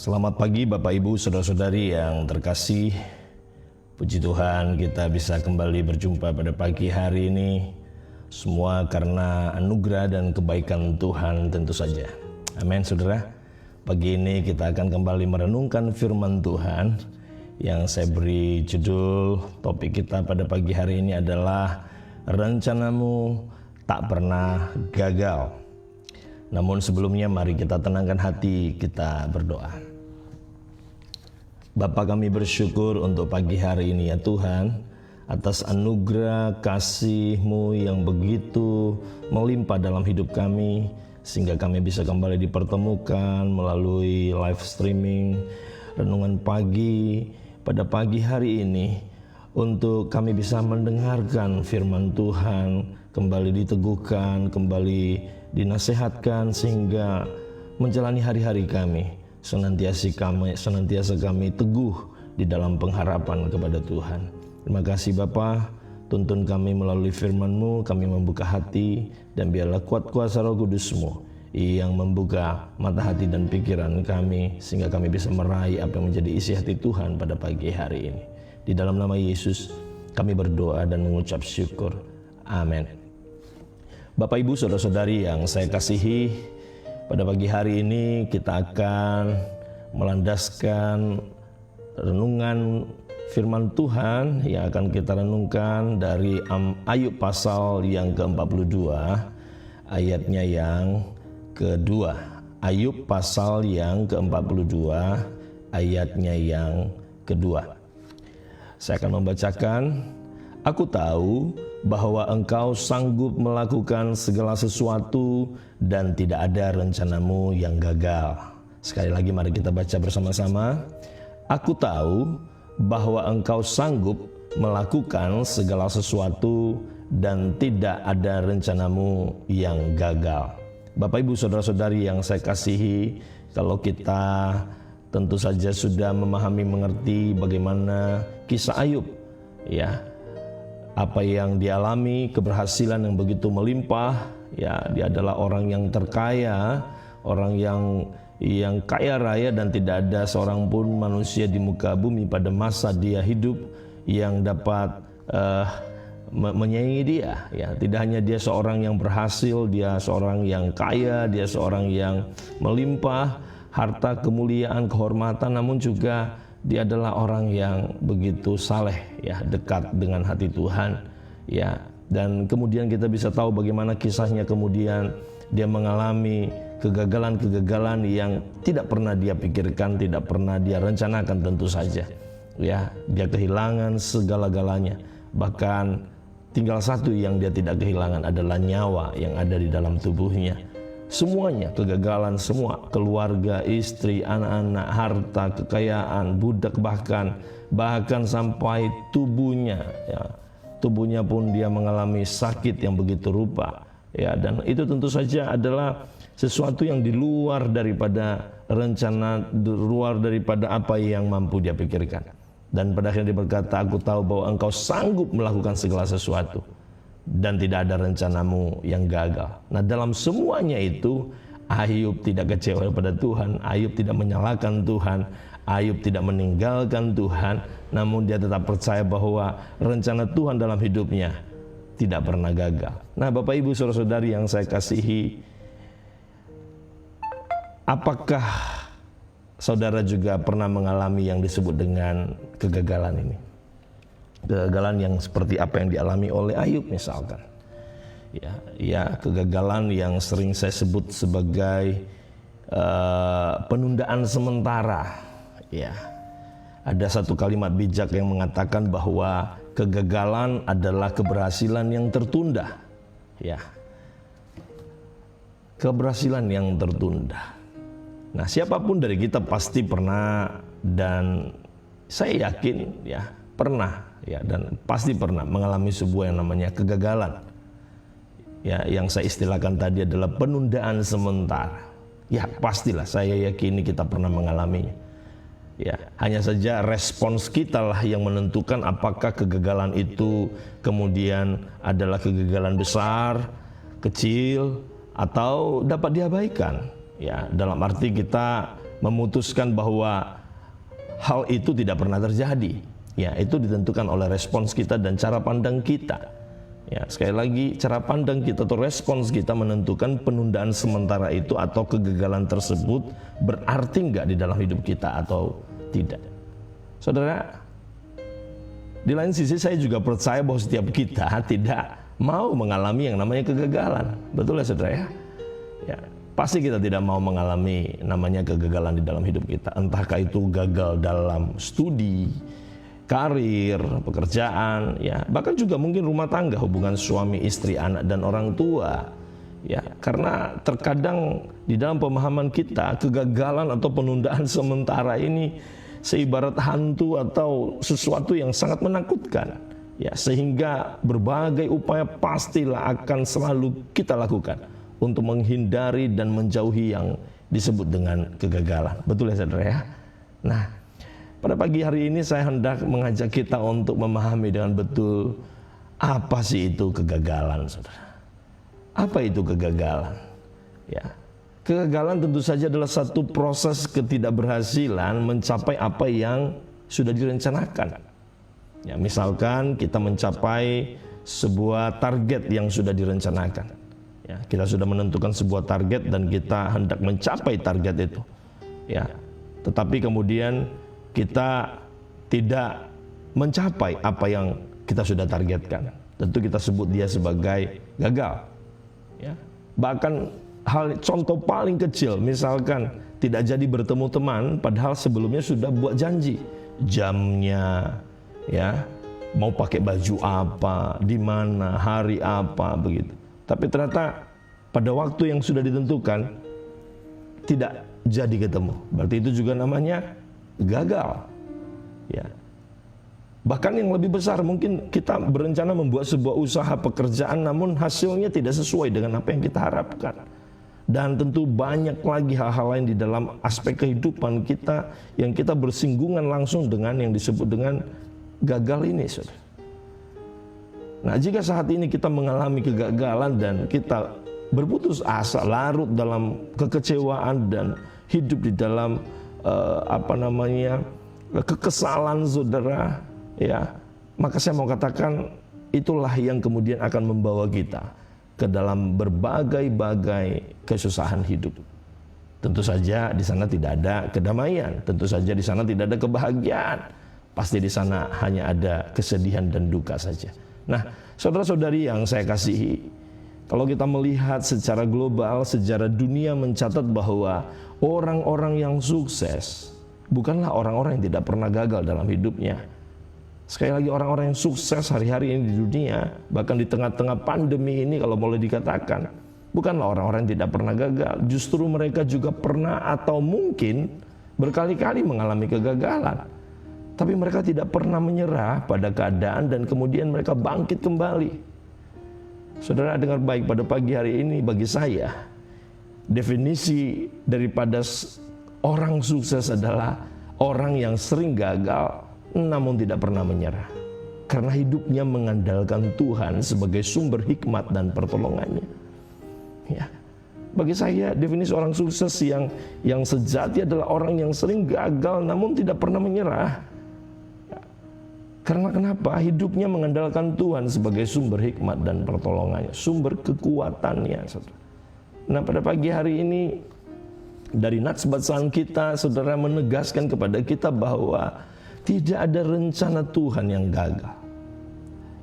Selamat pagi Bapak Ibu Saudara-saudari yang terkasih. Puji Tuhan kita bisa kembali berjumpa pada pagi hari ini. Semua karena anugerah dan kebaikan Tuhan tentu saja. Amin saudara. Pagi ini kita akan kembali merenungkan firman Tuhan. Yang saya beri judul topik kita pada pagi hari ini adalah rencanamu tak pernah gagal. Namun sebelumnya mari kita tenangkan hati, kita berdoa. Bapa, kami bersyukur untuk pagi hari ini ya Tuhan, atas anugerah kasih-Mu yang begitu melimpah dalam hidup kami, sehingga kami bisa kembali dipertemukan melalui live streaming renungan pagi pada pagi hari ini, untuk kami bisa mendengarkan firman Tuhan, kembali diteguhkan, kembali dinasehatkan, sehingga menjalani hari-hari kami senantiasa kami teguh di dalam pengharapan kepada Tuhan. Terima kasih Bapa, tuntun kami melalui firman-Mu, kami membuka hati, dan biarlah kuat kuasa Roh Kudus-Mu yang membuka mata hati dan pikiran kami, sehingga kami bisa meraih apa yang menjadi isi hati Tuhan pada pagi hari ini. Di dalam nama Yesus kami berdoa dan mengucap syukur. Amin. Bapak Ibu Saudara-saudari yang saya kasihi, pada pagi hari ini kita akan melandaskan renungan firman Tuhan yang akan kita renungkan dari Ayub pasal yang ke-42 ayatnya yang kedua. Ayub pasal yang ke-42 ayatnya yang kedua. Saya akan membacakan. Aku tahu bahwa Engkau sanggup melakukan segala sesuatu dan tidak ada rencanamu yang gagal. Sekali lagi mari kita baca bersama-sama. Aku tahu bahwa Engkau sanggup melakukan segala sesuatu dan tidak ada rencanamu yang gagal. Bapak Ibu Saudara-saudari yang saya kasihi, kalau kita tentu saja sudah memahami, mengerti bagaimana kisah Ayub, ya, apa yang dialami, keberhasilan yang begitu melimpah, ya, dia adalah orang yang terkaya, orang yang kaya raya, dan tidak ada seorang pun manusia di muka bumi pada masa dia hidup yang dapat menyaingi dia, ya. Tidak hanya dia seorang yang berhasil, dia seorang yang kaya, dia seorang yang melimpah harta, kemuliaan, kehormatan, namun juga dia adalah orang yang begitu saleh, ya, dekat dengan hati Tuhan, ya. Dan kemudian kita bisa tahu bagaimana kisahnya, kemudian dia mengalami kegagalan-kegagalan yang tidak pernah dia pikirkan, tidak pernah dia rencanakan tentu saja, ya. Dia kehilangan segala-galanya, bahkan tinggal satu yang dia tidak kehilangan adalah nyawa yang ada di dalam tubuhnya. Semuanya kegagalan, semua keluarga, istri, anak-anak, harta, kekayaan, budak, bahkan sampai tubuhnya, ya. Tubuhnya pun dia mengalami sakit yang begitu rupa, ya. Dan itu tentu saja adalah sesuatu yang di luar daripada rencana, di luar daripada apa yang mampu dia pikirkan. Dan pada akhirnya dia berkata, aku tahu bahwa Engkau sanggup melakukan segala sesuatu dan tidak ada rencanamu yang gagal. Nah, dalam semuanya itu Ayub tidak kecewa pada Tuhan, Ayub tidak menyalahkan Tuhan, Ayub tidak meninggalkan Tuhan, namun dia tetap percaya bahwa rencana Tuhan dalam hidupnya tidak pernah gagal. Nah, Bapak Ibu Saudara-saudari yang saya kasihi, apakah saudara juga pernah mengalami yang disebut dengan kegagalan ini? Kegagalan yang seperti apa yang dialami oleh Ayub misalkan, ya, kegagalan yang sering saya sebut sebagai penundaan sementara, ya. Ada satu kalimat bijak yang mengatakan bahwa kegagalan adalah keberhasilan yang tertunda, ya. Keberhasilan yang tertunda. Nah, siapapun dari kita pasti pernah, dan saya yakin, ya, pernah, ya, dan pasti pernah mengalami sebuah yang namanya kegagalan, ya, yang saya istilahkan tadi adalah penundaan sementara. Ya, pastilah saya yakini kita pernah mengalaminya, ya. Hanya saja respons kita lah yang menentukan apakah kegagalan itu kemudian adalah kegagalan besar, kecil, atau dapat diabaikan, ya. Dalam arti kita memutuskan bahwa hal itu tidak pernah terjadi. Ya, itu ditentukan oleh respons kita dan cara pandang kita. Ya, sekali lagi, cara pandang kita atau respons kita menentukan penundaan sementara itu atau kegagalan tersebut berarti enggak di dalam hidup kita atau tidak. Saudara, di lain sisi saya juga percaya bahwa setiap kita tidak mau mengalami yang namanya kegagalan. Betul ya saudara ya? Ya, pasti kita tidak mau mengalami namanya kegagalan di dalam hidup kita. Entahkah itu gagal dalam studi, karir, pekerjaan, ya, bahkan juga mungkin rumah tangga, hubungan suami, istri, anak, dan orang tua. Ya, karena terkadang di dalam pemahaman kita kegagalan atau penundaan sementara ini seibarat hantu atau sesuatu yang sangat menakutkan. Ya, sehingga berbagai upaya pastilah akan selalu kita lakukan untuk menghindari dan menjauhi yang disebut dengan kegagalan. Betul ya saudara ya? Nah, pada pagi hari ini saya hendak mengajak kita untuk memahami dengan betul apa sih itu kegagalan, saudara. Apa itu kegagalan? Ya, kegagalan tentu saja adalah satu proses ketidakberhasilan mencapai apa yang sudah direncanakan. Ya, misalkan kita mencapai sebuah target yang sudah direncanakan. Ya, kita sudah menentukan sebuah target dan kita hendak mencapai target itu. Ya, tetapi kemudian kita tidak mencapai apa yang kita sudah targetkan. Tentu kita sebut dia sebagai gagal. Ya. Bahkan contoh paling kecil, misalkan tidak jadi bertemu teman, padahal sebelumnya sudah buat janji, jamnya, ya, mau pakai baju apa, di mana, hari apa, begitu. Tapi ternyata pada waktu yang sudah ditentukan tidak jadi ketemu. Berarti itu juga namanya gagal. Ya. Bahkan yang lebih besar, mungkin kita berencana membuat sebuah usaha pekerjaan namun hasilnya tidak sesuai dengan apa yang kita harapkan. Dan tentu banyak lagi hal-hal lain di dalam aspek kehidupan kita yang kita bersinggungan langsung dengan yang disebut dengan gagal ini, saudara. Nah, jika saat ini kita mengalami kegagalan dan kita berputus asa, larut dalam kekecewaan dan hidup di dalam kekesalan, saudara, ya, maka saya mau katakan itulah yang kemudian akan membawa kita ke dalam berbagai-bagai kesusahan hidup. Tentu saja di sana tidak ada kedamaian, tentu saja di sana tidak ada kebahagiaan. Pasti di sana hanya ada kesedihan dan duka saja. Nah, saudara-saudari yang saya kasihi, kalau kita melihat secara global, sejarah dunia mencatat bahwa orang-orang yang sukses bukanlah orang-orang yang tidak pernah gagal dalam hidupnya. Sekali lagi, orang-orang yang sukses hari-hari ini di dunia, bahkan di tengah-tengah pandemi ini kalau boleh dikatakan, bukanlah orang-orang yang tidak pernah gagal. Justru mereka juga pernah atau mungkin berkali-kali mengalami kegagalan. Tapi mereka tidak pernah menyerah pada keadaan dan kemudian mereka bangkit kembali. Saudara dengar baik, pada pagi hari ini bagi saya, definisi daripada orang sukses adalah orang yang sering gagal namun tidak pernah menyerah, karena hidupnya mengandalkan Tuhan sebagai sumber hikmat dan pertolongannya. Ya, bagi saya definisi orang sukses yang sejati adalah orang yang sering gagal namun tidak pernah menyerah. Ya, karena kenapa? Hidupnya mengandalkan Tuhan sebagai sumber hikmat dan pertolongannya, sumber kekuatannya. Nah, pada pagi hari ini dari nats bacaan kita, saudara, menegaskan kepada kita bahwa tidak ada rencana Tuhan yang gagal.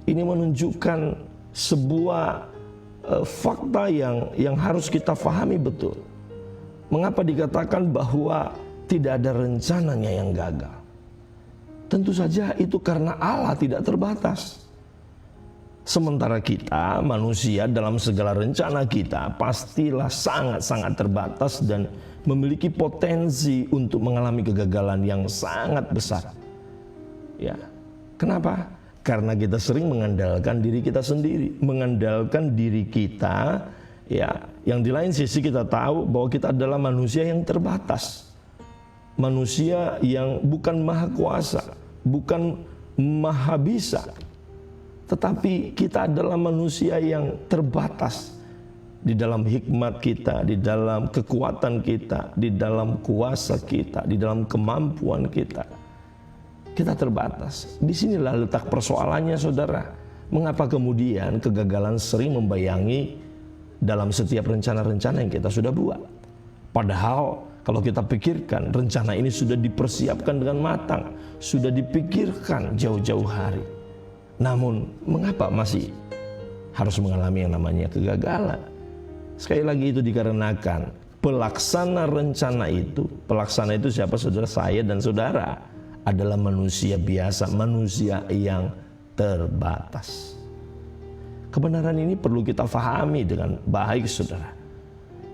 Ini menunjukkan sebuah fakta yang harus kita pahami betul. Mengapa dikatakan bahwa tidak ada rencananya yang gagal? Tentu saja itu karena Allah tidak terbatas. Sementara kita manusia dalam segala rencana kita pastilah sangat-sangat terbatas dan memiliki potensi untuk mengalami kegagalan yang sangat besar. Ya, kenapa? Karena kita sering mengandalkan diri kita sendiri, mengandalkan diri kita, ya. Yang di lain sisi kita tahu bahwa kita adalah manusia yang terbatas, manusia yang bukan maha kuasa, bukan maha bisa, tetapi kita adalah manusia yang terbatas. di dalam hikmat kita, di dalam kekuatan kita, di dalam kuasa kita, di dalam kemampuan kita. Kita terbatas. Di sinilah letak persoalannya, saudara. Mengapa kemudian kegagalan sering membayangi dalam setiap rencana-rencana yang kita sudah buat? Padahal kalau kita pikirkan, rencana ini sudah dipersiapkan dengan matang, sudah dipikirkan jauh-jauh hari. Namun, mengapa masih harus mengalami yang namanya kegagalan? Sekali lagi itu dikarenakan pelaksana rencana itu, pelaksana itu siapa, saudara? Saya dan saudara adalah manusia biasa, manusia yang terbatas. Kebenaran ini perlu kita fahami dengan baik, saudara.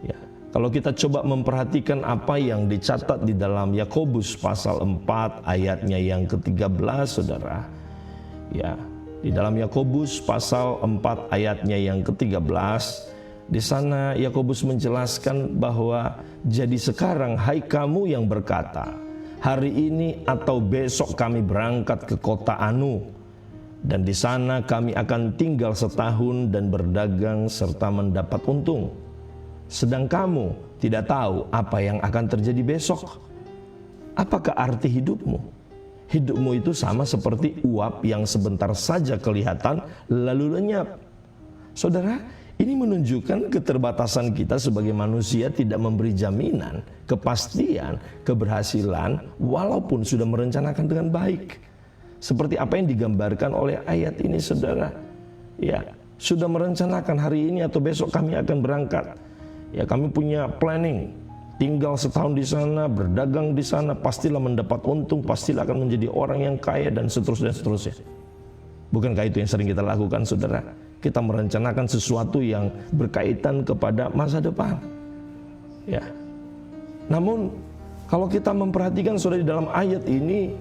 Ya, kalau kita coba memperhatikan apa yang dicatat di dalam Yakobus pasal 4 ayatnya yang ke-13, saudara. Ya, di dalam Yakobus pasal 4 ayatnya yang ke-13, di sana Yakobus menjelaskan bahwa jadi sekarang hai kamu yang berkata, hari ini atau besok kami berangkat ke kota Anu, dan di sana kami akan tinggal setahun dan berdagang serta mendapat untung. Sedang kamu tidak tahu apa yang akan terjadi besok. Apakah arti hidupmu? Hidupmu itu sama seperti uap yang sebentar saja kelihatan lalu lenyap. Saudara, ini menunjukkan keterbatasan kita sebagai manusia tidak memberi jaminan, kepastian, keberhasilan walaupun sudah merencanakan dengan baik. Seperti apa yang digambarkan oleh ayat ini, saudara. Ya, sudah merencanakan hari ini atau besok kami akan berangkat. Ya, kami punya planning, tinggal setahun di sana, berdagang di sana, pastilah mendapat untung, pastilah akan menjadi orang yang kaya dan seterusnya. Bukankah itu yang sering kita lakukan, saudara? Kita merencanakan sesuatu yang berkaitan kepada masa depan. Ya. Namun kalau kita memperhatikan, saudara, di dalam ayat ini,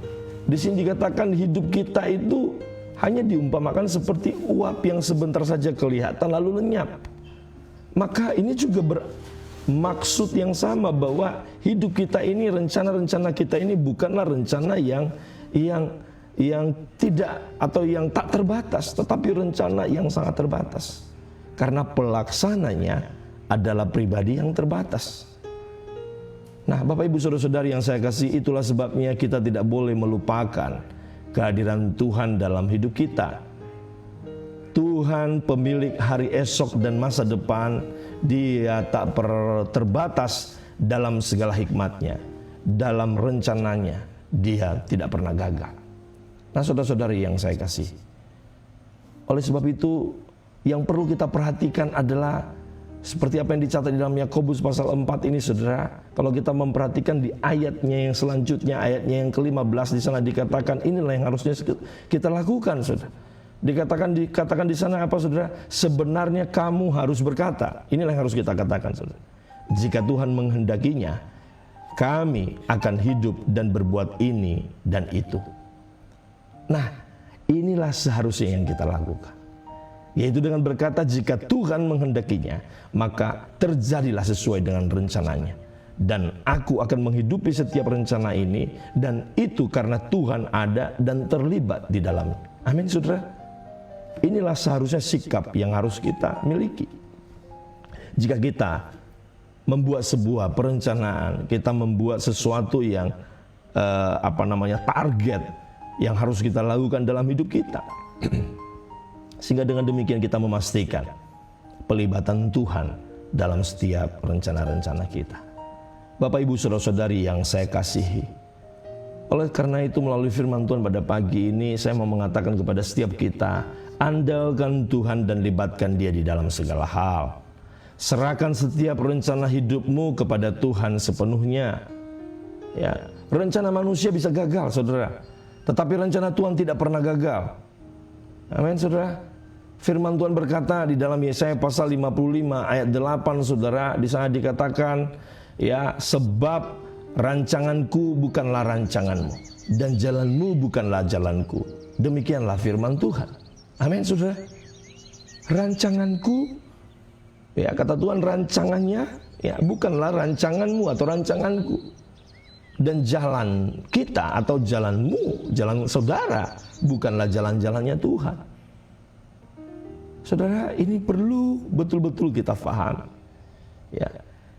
di sini dikatakan hidup kita itu hanya diumpamakan seperti uap yang sebentar saja kelihatan lalu lenyap. Maka ini juga bermaksud yang sama bahwa hidup kita ini, rencana-rencana kita ini bukanlah rencana yang tidak atau yang tak terbatas, tetapi rencana yang sangat terbatas. Karena pelaksananya adalah pribadi yang terbatas. Nah, Bapak Ibu Saudara-saudari yang saya kasih, itulah sebabnya kita tidak boleh melupakan kehadiran Tuhan dalam hidup kita. Tuhan pemilik hari esok dan masa depan, Dia tak terbatas dalam segala hikmatnya, dalam rencananya Dia tidak pernah gagal. Nah, saudara-saudari yang saya kasih, oleh sebab itu yang perlu kita perhatikan adalah seperti apa yang dicatat di dalam Yakobus pasal 4 ini, saudara. Kalau kita memperhatikan di ayatnya yang selanjutnya, ayatnya yang ke-15, di sana dikatakan inilah yang harusnya kita lakukan, saudara. Dikatakan di sana apa, saudara? Sebenarnya kamu harus berkata. Inilah yang harus kita katakan, saudara. Jika Tuhan menghendakinya, kami akan hidup dan berbuat ini dan itu. Nah, inilah seharusnya yang kita lakukan, yaitu dengan berkata jika Tuhan menghendakinya, maka terjadilah sesuai dengan rencananya. Dan aku akan menghidupi setiap rencana ini, dan itu karena Tuhan ada dan terlibat di dalamnya. Amin, saudara. Inilah seharusnya sikap yang harus kita miliki. Jika kita membuat sebuah perencanaan, kita membuat sesuatu yang target yang harus kita lakukan dalam hidup kita. Sehingga dengan demikian kita memastikan pelibatan Tuhan dalam setiap rencana-rencana kita. Bapak Ibu Saudara-saudari yang saya kasihi, oleh karena itu melalui firman Tuhan pada pagi ini saya mau mengatakan kepada setiap kita, andalkan Tuhan dan libatkan Dia di dalam segala hal. Serahkan setiap rencana hidupmu kepada Tuhan sepenuhnya. Ya, rencana manusia bisa gagal, saudara, tetapi rencana Tuhan tidak pernah gagal. Amin, saudara. Firman Tuhan berkata di dalam Yesaya pasal 55 ayat 8, saudara, di sana dikatakan, ya, sebab rancanganku bukanlah rancanganmu dan jalanmu bukanlah jalanku. Demikianlah firman Tuhan. Amin, saudara. Rancanganku, ya, kata Tuhan, rancangannya ya bukanlah rancanganmu atau rancanganku. Dan jalan kita atau jalanmu, jalan saudara, bukanlah jalan-jalannya Tuhan. Saudara, ini perlu betul-betul kita paham. Ya,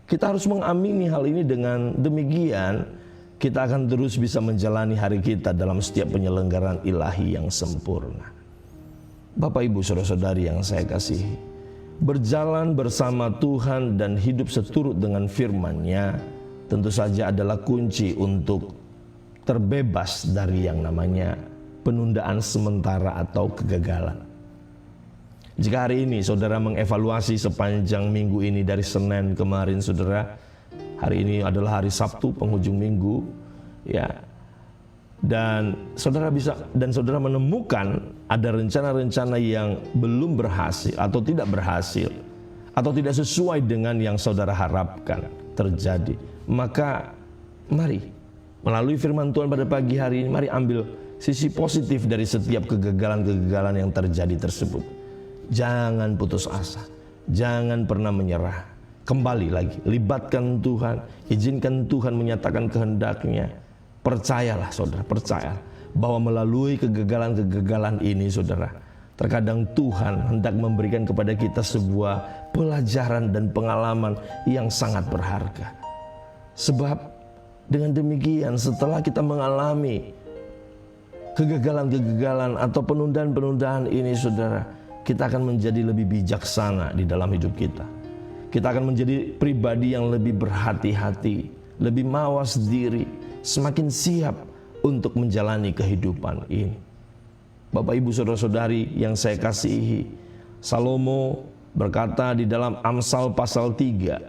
kita harus mengamini hal ini. Dengan demikian kita akan terus bisa menjalani hari kita dalam setiap penyelenggaraan ilahi yang sempurna. Bapak, Ibu, saudara-saudari yang saya kasihi, berjalan bersama Tuhan dan hidup seturut dengan firman-Nya tentu saja adalah kunci untuk terbebas dari yang namanya penundaan sementara atau kegagalan. Jika hari ini saudara mengevaluasi sepanjang minggu ini dari Senin kemarin, saudara, hari ini adalah hari Sabtu penghujung minggu, ya, dan saudara menemukan ada rencana-rencana yang belum berhasil atau tidak berhasil atau tidak sesuai dengan yang saudara harapkan terjadi, maka mari melalui firman Tuhan pada pagi hari ini, mari ambil sisi positif dari setiap kegagalan-kegagalan yang terjadi tersebut. Jangan putus asa, jangan pernah menyerah. Kembali lagi, libatkan Tuhan, izinkan Tuhan menyatakan kehendak-Nya. Percayalah saudara, percayalah bahwa melalui kegagalan-kegagalan ini saudara, terkadang Tuhan hendak memberikan kepada kita sebuah pelajaran dan pengalaman yang sangat berharga. Sebab dengan demikian setelah kita mengalami kegagalan-kegagalan atau penundaan-penundaan ini saudara, kita akan menjadi lebih bijaksana di dalam hidup kita. Kita akan menjadi pribadi yang lebih berhati-hati, lebih mawas diri, semakin siap untuk menjalani kehidupan ini. Bapak, Ibu, saudara-saudari yang saya kasihi, Salomo berkata di dalam Amsal pasal 3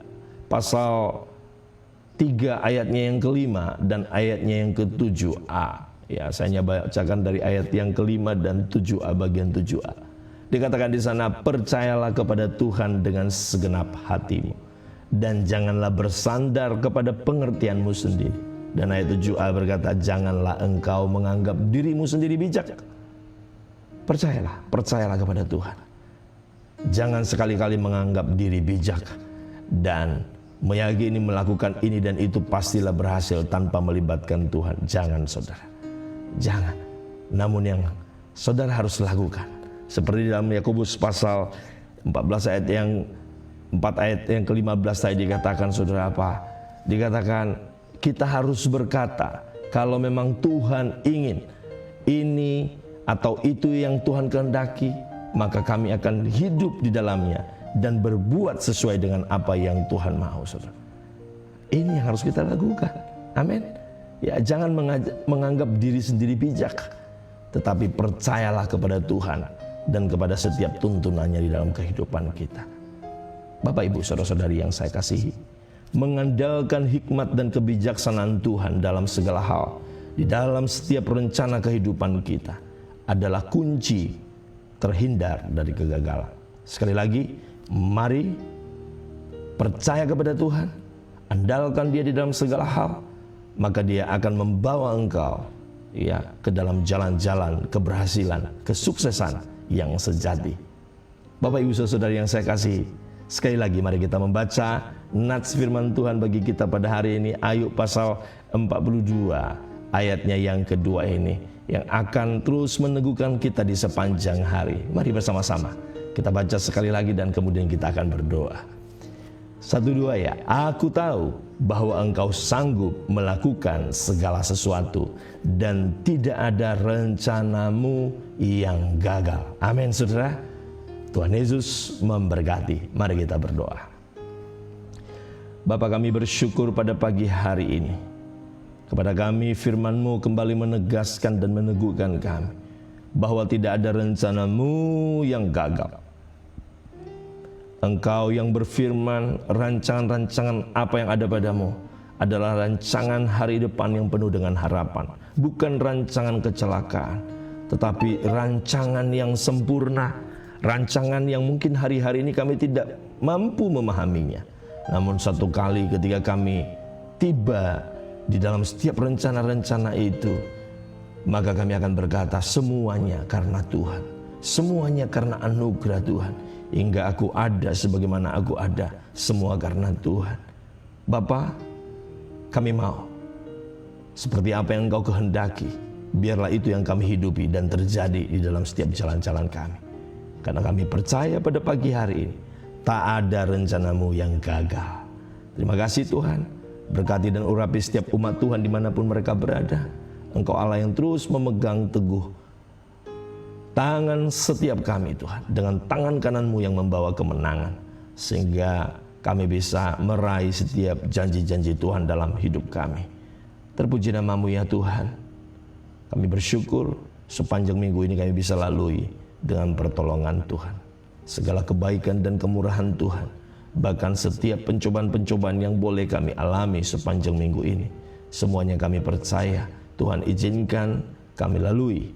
ayatnya yang kelima dan ayatnya yang ke-7a. Ya, saya bacakan dari ayat yang kelima dan 7a bagian 7a. Dikatakan di sana, percayalah kepada Tuhan dengan segenap hatimu dan janganlah bersandar kepada pengertianmu sendiri. Dan ayat 7a berkata, janganlah engkau menganggap dirimu sendiri bijak. Percayalah kepada Tuhan. Jangan sekali-kali menganggap diri bijak dan meyakini melakukan ini dan itu pastilah berhasil tanpa melibatkan Tuhan. Jangan saudara, jangan. Namun yang saudara harus lakukan, seperti dalam Yakobus pasal 14 ayat yang 4 ayat yang ke-15 tadi dikatakan saudara apa? Dikatakan kita harus berkata kalau memang Tuhan ingin ini atau itu yang Tuhan kehendaki, maka kami akan hidup di dalamnya dan berbuat sesuai dengan apa yang Tuhan mau saudara. Ini yang harus kita lakukan. Amin. Ya, jangan menganggap diri sendiri bijak, tetapi percayalah kepada Tuhan dan kepada setiap tuntunannya di dalam kehidupan kita. Bapak, Ibu, saudara-saudari yang saya kasihi, mengandalkan hikmat dan kebijaksanaan Tuhan dalam segala hal di dalam setiap rencana kehidupan kita adalah kunci terhindar dari kegagalan. Sekali lagi, mari percaya kepada Tuhan, andalkan Dia di dalam segala hal, maka Dia akan membawa engkau ya ke dalam jalan-jalan keberhasilan, kesuksesan yang sejati. Bapak, Ibu, saudara yang saya kasihi, sekali lagi mari kita membaca nats firman Tuhan bagi kita pada hari ini, Ayub pasal 42 ayatnya yang kedua ini, yang akan terus meneguhkan kita di sepanjang hari. Mari bersama-sama kita baca sekali lagi dan kemudian kita akan berdoa. 1, 2 ya. Aku tahu bahwa engkau sanggup melakukan segala sesuatu dan tidak ada rencanamu yang gagal. Amin saudara. Tuhan Yesus memberkati. Mari kita berdoa. Bapa, kami bersyukur pada pagi hari ini. Kepada kami firman-Mu kembali menegaskan dan meneguhkan kami bahwa tidak ada rencana-Mu yang gagal. Engkau yang berfirman, rancangan-rancangan apa yang ada padamu adalah rancangan hari depan yang penuh dengan harapan. Bukan rancangan kecelakaan, tetapi rancangan yang sempurna. Rancangan yang mungkin hari-hari ini kami tidak mampu memahaminya. Namun satu kali ketika kami tiba di dalam setiap rencana-rencana itu, maka kami akan berkata semuanya karena Tuhan. Semuanya karena anugerah Tuhan. Hingga aku ada sebagaimana aku ada, semua karena Tuhan. Bapa, kami mau seperti apa yang Engkau kehendaki, biarlah itu yang kami hidupi dan terjadi di dalam setiap jalan-jalan kami. Karena kami percaya pada pagi hari ini, tak ada rencanamu yang gagal. Terima kasih Tuhan, berkati dan urapi setiap umat Tuhan dimanapun mereka berada. Engkau Allah yang terus memegang teguh tangan setiap kami Tuhan, dengan tangan kananmu yang membawa kemenangan, sehingga kami bisa meraih setiap janji-janji Tuhan dalam hidup kami. Terpuji namamu ya Tuhan. Kami bersyukur sepanjang minggu ini kami bisa lalui dengan pertolongan Tuhan. Segala kebaikan dan kemurahan Tuhan, bahkan setiap pencobaan-pencobaan yang boleh kami alami sepanjang minggu ini, semuanya kami percaya Tuhan izinkan kami lalui,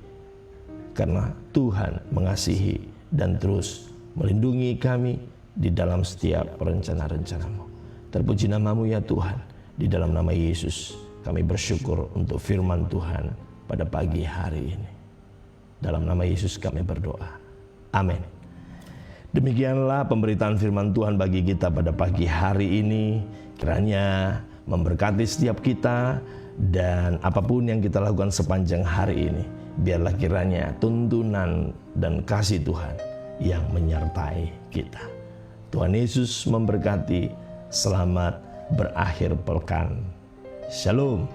karena Tuhan mengasihi dan terus melindungi kami di dalam setiap rencana-rencanamu. Terpuji namamu ya Tuhan. Di dalam nama Yesus kami bersyukur untuk firman Tuhan pada pagi hari ini. Dalam nama Yesus kami berdoa. Amin. Demikianlah pemberitaan firman Tuhan bagi kita pada pagi hari ini. Kiranya memberkati setiap kita, dan apapun yang kita lakukan sepanjang hari ini, biarlah kiranya tuntunan dan kasih Tuhan yang menyertai kita. Tuhan Yesus memberkati. Selamat berakhir pekan. Shalom.